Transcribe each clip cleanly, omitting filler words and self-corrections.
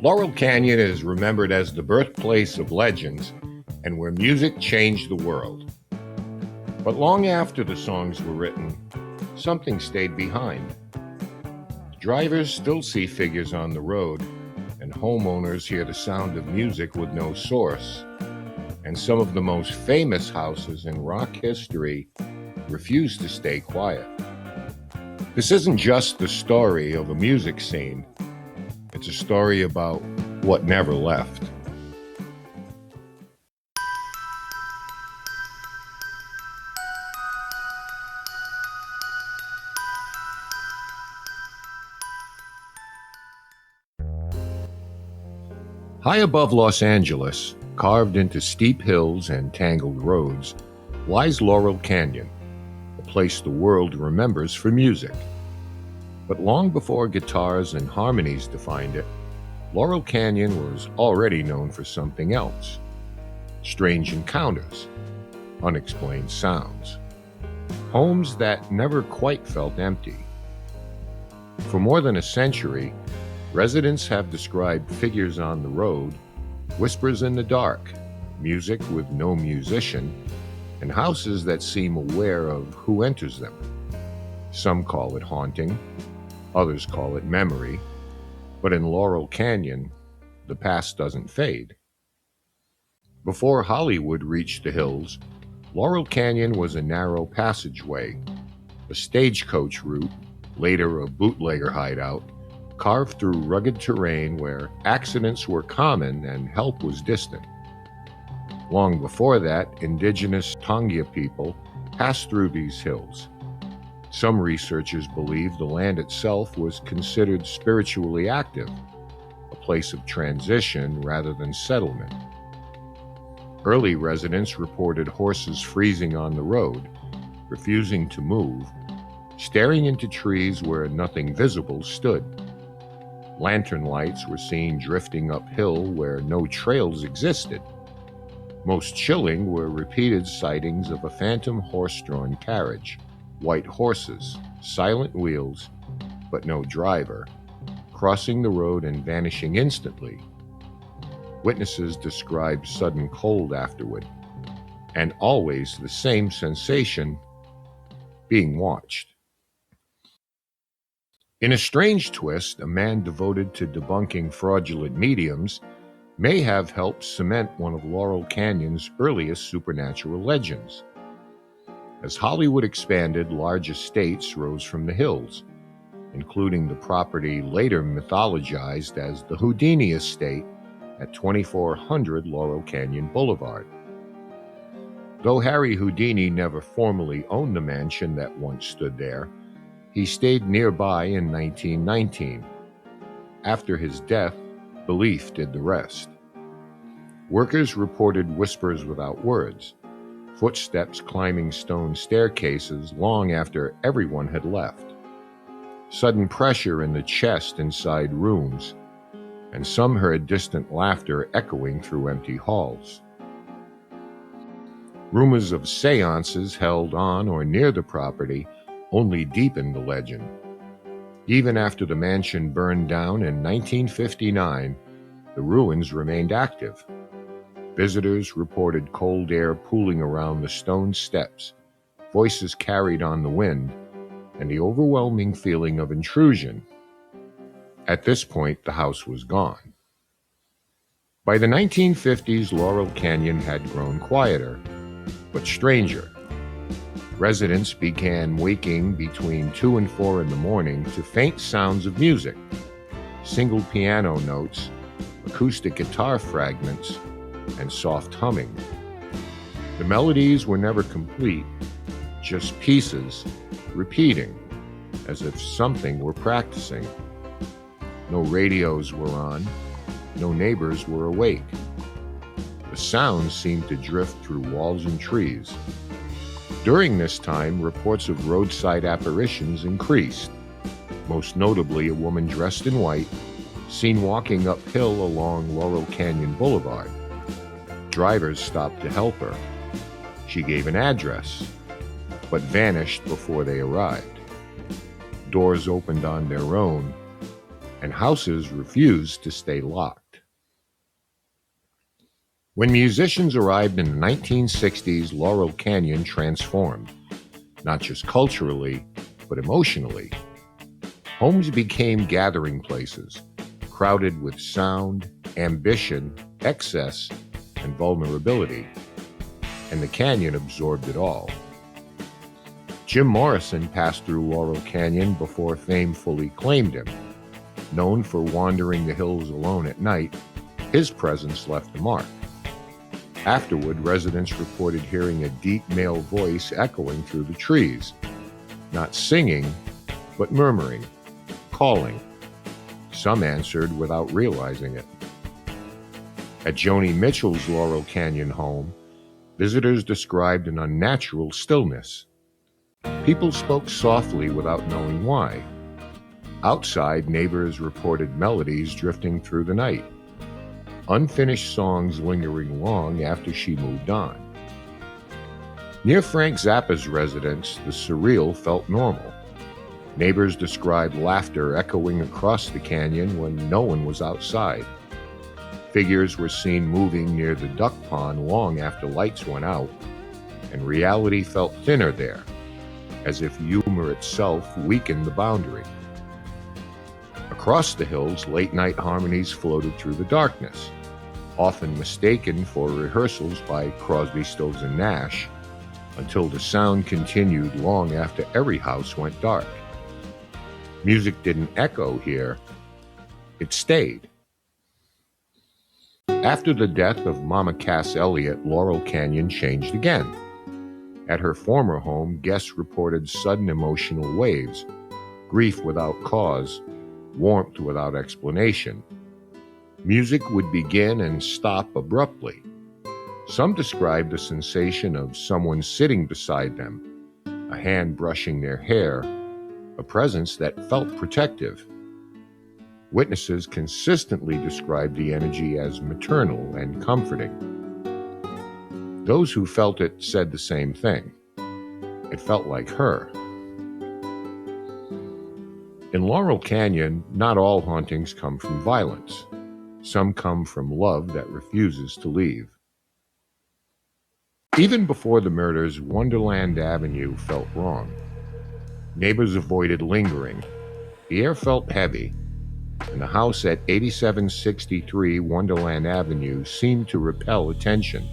Laurel Canyon is remembered as the birthplace of legends and where music changed the world. But long after the songs were written, something stayed behind. Drivers still see figures on the road, and homeowners hear the sound of music with no source. And some of the most famous houses in rock history refuse to stay quiet. This isn't just the story of a music scene. It's a story about what never left. High above Los Angeles, carved into steep hills and tangled roads, lies Laurel Canyon, a place the world remembers for music. But long before guitars and harmonies defined it, Laurel Canyon was already known for something else: strange encounters, unexplained sounds, homes that never quite felt empty. For more than a century, residents have described figures on the road, whispers in the dark, music with no musician, and houses that seem aware of who enters them. Some call it haunting, others call it memory, but in Laurel Canyon, the past doesn't fade. Before Hollywood reached the hills, Laurel Canyon was a narrow passageway, a stagecoach route, later a bootlegger hideout, carved through rugged terrain where accidents were common and help was distant. Long before that, indigenous Tonga people passed through these hills. Some researchers believe the land itself was considered spiritually active, a place of transition rather than settlement. Early residents reported horses freezing on the road, refusing to move, staring into trees where nothing visible stood. Lantern lights were seen drifting uphill where no trails existed. Most chilling were repeated sightings of a phantom horse-drawn carriage, white horses, silent wheels, but no driver, crossing the road and vanishing instantly. Witnesses described sudden cold afterward, and always the same sensation: being watched. In a strange twist, a man devoted to debunking fraudulent mediums may have helped cement one of Laurel Canyon's earliest supernatural legends. As Hollywood expanded, large estates rose from the hills, including the property later mythologized as the Houdini Estate at 2400 Laurel Canyon Boulevard. Though Harry Houdini never formally owned the mansion that once stood there, he stayed nearby in 1919. After his death, belief did the rest. Workers reported whispers without words, footsteps climbing stone staircases long after everyone had left, sudden pressure in the chest inside rooms, and some heard distant laughter echoing through empty halls. Rumors of seances held on or near the property only deepened the legend. Even after the mansion burned down in 1959, the ruins remained active. Visitors reported cold air pooling around the stone steps, voices carried on the wind, and the overwhelming feeling of intrusion. At this point, the house was gone. By the 1950s, Laurel Canyon had grown quieter, but stranger. Residents began waking between 2 and 4 in the morning to faint sounds of music, single piano notes, acoustic guitar fragments, and soft humming. The melodies were never complete, just pieces, repeating, as if something were practicing. No radios were on, no neighbors were awake. The sounds seemed to drift through walls and trees. During this time, reports of roadside apparitions increased, most notably a woman dressed in white, seen walking uphill along Laurel Canyon Boulevard. Drivers stopped to help her. She gave an address, but vanished before they arrived. Doors opened on their own, and houses refused to stay locked. When musicians arrived in the 1960s, Laurel Canyon transformed, not just culturally, but emotionally. Homes became gathering places, crowded with sound, ambition, excess, and vulnerability, and the canyon absorbed it all. Jim Morrison passed through Laurel Canyon before fame fully claimed him. Known for wandering the hills alone at night, his presence left a mark. Afterward, residents reported hearing a deep male voice echoing through the trees, not singing, but murmuring, calling. Some answered without realizing it. At Joni Mitchell's Laurel Canyon home, visitors described an unnatural stillness. People spoke softly without knowing why. Outside, neighbors reported melodies drifting through the night, unfinished songs lingering long after she moved on. Near Frank Zappa's residence, the surreal felt normal. Neighbors described laughter echoing across the canyon when no one was outside. Figures were seen moving near the duck pond long after lights went out, and reality felt thinner there, as if humor itself weakened the boundary. Across the hills, late-night harmonies floated through the darkness, often mistaken for rehearsals by Crosby, Stills, and Nash, until the sound continued long after every house went dark. Music didn't echo here, it stayed. After the death of Mama Cass Elliot, Laurel Canyon changed again. At her former home, guests reported sudden emotional waves, grief without cause, warmth without explanation. Music would begin and stop abruptly. Some described the sensation of someone sitting beside them, a hand brushing their hair, a presence that felt protective. Witnesses consistently described the energy as maternal and comforting. Those who felt it said the same thing. It felt like her. In Laurel Canyon, not all hauntings come from violence. Some come from love that refuses to leave. Even before the murders, Wonderland Avenue felt wrong. Neighbors avoided lingering. The air felt heavy, and the house at 8763 Wonderland Avenue seemed to repel attention.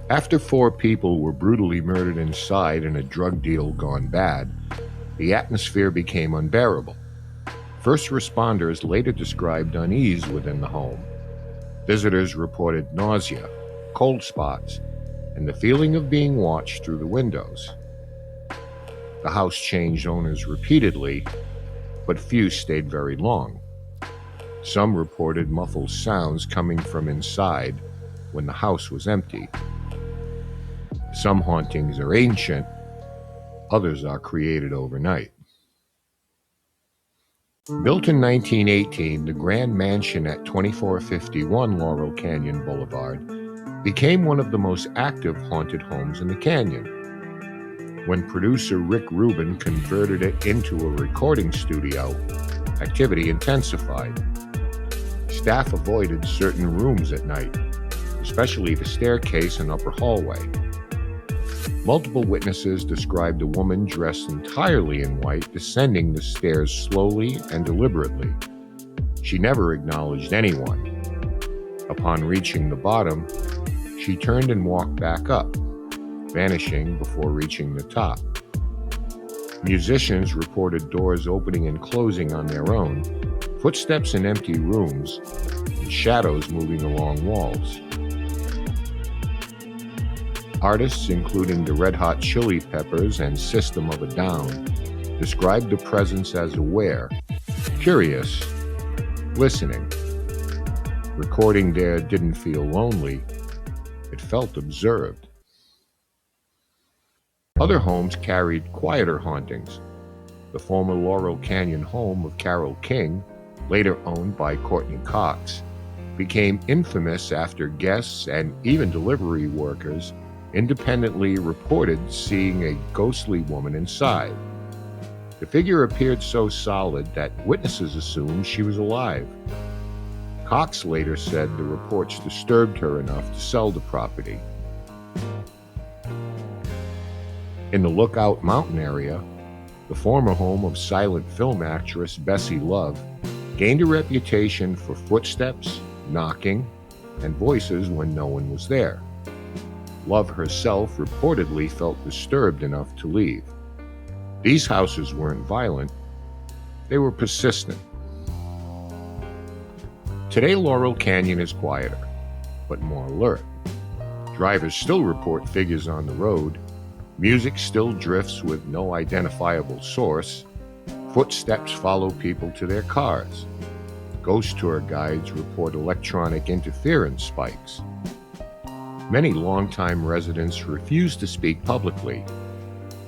After 4 people were brutally murdered inside and a drug deal gone bad, the atmosphere became unbearable. First responders later described unease within the home. Visitors reported nausea, cold spots, and the feeling of being watched through the windows. The house changed owners repeatedly, but few stayed very long. Some reported muffled sounds coming from inside when the house was empty. Some hauntings are ancient, others are created overnight. Built in 1918, the Grand Mansion at 2451 Laurel Canyon Boulevard became one of the most active haunted homes in the canyon. When producer Rick Rubin converted it into a recording studio, activity intensified. Staff avoided certain rooms at night, especially the staircase and upper hallway. Multiple witnesses described a woman dressed entirely in white descending the stairs slowly and deliberately. She never acknowledged anyone. Upon reaching the bottom, she turned and walked back up, vanishing before reaching the top. Musicians reported doors opening and closing on their own, footsteps in empty rooms, and shadows moving along walls. Artists, including the Red Hot Chili Peppers and System of a Down, described the presence as aware, curious, listening. Recording there didn't feel lonely, it felt observed. Other homes carried quieter hauntings. The former Laurel Canyon home of Carole King, later owned by Courtney Cox, became infamous after guests and even delivery workers independently reported seeing a ghostly woman inside. The figure appeared so solid that witnesses assumed she was alive. Cox later said the reports disturbed her enough to sell the property. In the Lookout Mountain area, the former home of silent film actress Bessie Love gained a reputation for footsteps, knocking, and voices when no one was there. Love herself reportedly felt disturbed enough to leave. These houses weren't violent, they were persistent. Today, Laurel Canyon is quieter, but more alert. Drivers still report figures on the road, music still drifts with no identifiable source, footsteps follow people to their cars. Ghost tour guides report electronic interference spikes. Many longtime residents refuse to speak publicly,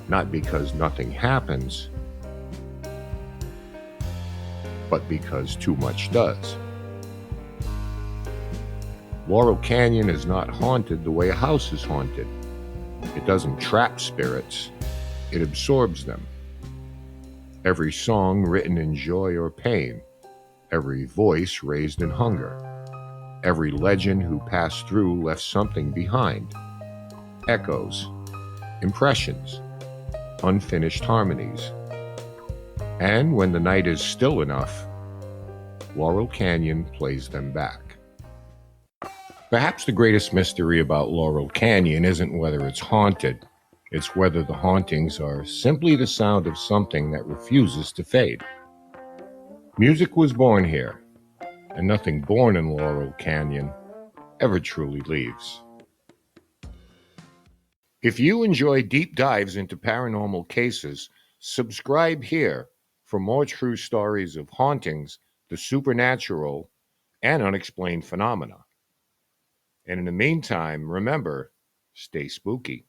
not because nothing happens, but because too much does. Laurel Canyon is not haunted the way a house is haunted. It doesn't trap spirits, it absorbs them. Every song written in joy or pain, every voice raised in hunger, every legend who passed through left something behind. Echoes, impressions, unfinished harmonies. And when the night is still enough, Laurel Canyon plays them back. Perhaps the greatest mystery about Laurel Canyon isn't whether it's haunted, it's whether the hauntings are simply the sound of something that refuses to fade. Music was born here, and nothing born in Laurel Canyon ever truly leaves. If you enjoy deep dives into paranormal cases, subscribe here for more true stories of hauntings, the supernatural, and unexplained phenomena. And in the meantime, remember, stay spooky.